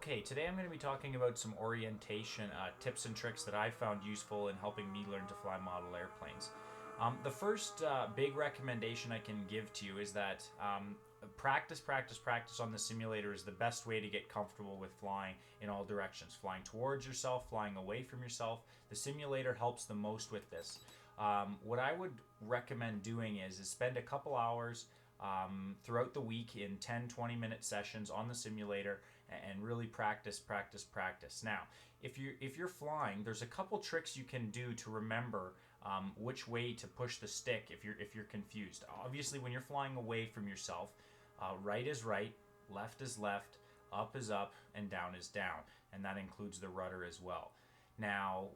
Okay, today I'm going to be talking about some orientation tips and tricks that I found useful in helping me learn to fly model airplanes. The first big recommendation I can give to you is that practice, practice, practice on the simulator is the best way to get comfortable with flying in all directions. Flying towards yourself, flying away from yourself. The simulator helps the most with this. What I would recommend doing is spend a couple hours throughout the week in 10-20 minute sessions on the simulator and really practice, practice, practice. Now, if you're flying, there's a couple tricks you can do to remember which way to push the stick if you're confused. Obviously, when you're flying away from yourself, right is right, left is left, up is up, and down is down, and that includes the rudder as well. Now,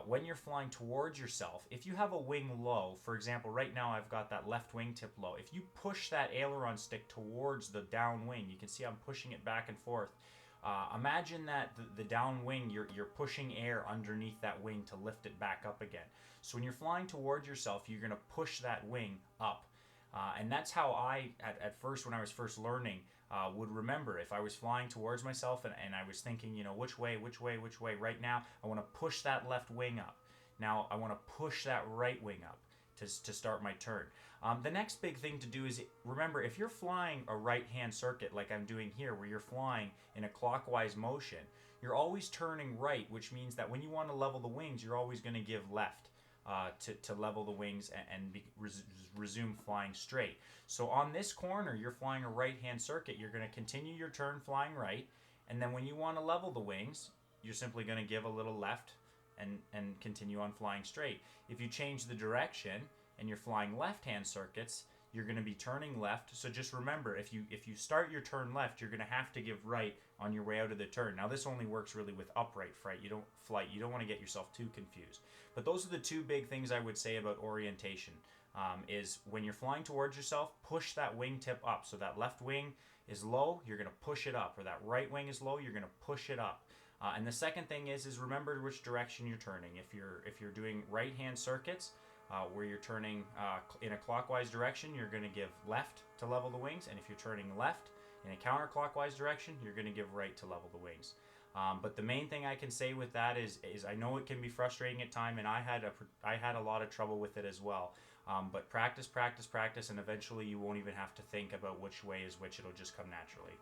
when you're flying towards yourself, if you have a wing low, for example, right now I've got that left wing tip low. If you push that aileron stick towards the down wing, you can see I'm pushing it back and forth. Imagine that the down wing, you're pushing air underneath that wing to lift it back up again. So when you're flying towards yourself, you're going to push that wing up. And that's how I, at first, when I was first learning, would remember if I was flying towards myself and I was thinking, which way, which way, which way. Right now, I want to push that left wing up. Now, I want to push that right wing up to start my turn. The next big thing to do is remember if you're flying a right hand circuit like I'm doing here, where you're flying in a clockwise motion, you're always turning right, which means that when you want to level the wings, you're always going to give left. To level the wings and resume flying straight. So on this corner, you're flying a right-hand circuit. You're going to continue your turn flying right, and then when you want to level the wings, you're simply going to give a little left and continue on flying straight. If you change the direction and you're flying left-hand circuits, you're going to be turning left. So just remember, if you start your turn left, you're going to have to give right on your way out of the turn. Now this only works really with upright flight. You don't want to get yourself too confused. But those are the two big things I would say about orientation. Is when you're flying towards yourself, push that wing tip up. So that left wing is low, you're going to push it up. Or that right wing is low, you're going to push it up. And the second thing is remember which direction you're turning. If you're doing right-hand circuits, where you're turning in a clockwise direction, you're going to give left to level the wings, and if you're turning left in a counterclockwise direction, you're going to give right to level the wings. But the main thing I can say with that is I know it can be frustrating at times, and I had a lot of trouble with it as well. But practice, practice, practice, and eventually you won't even have to think about which way is which. It'll just come naturally.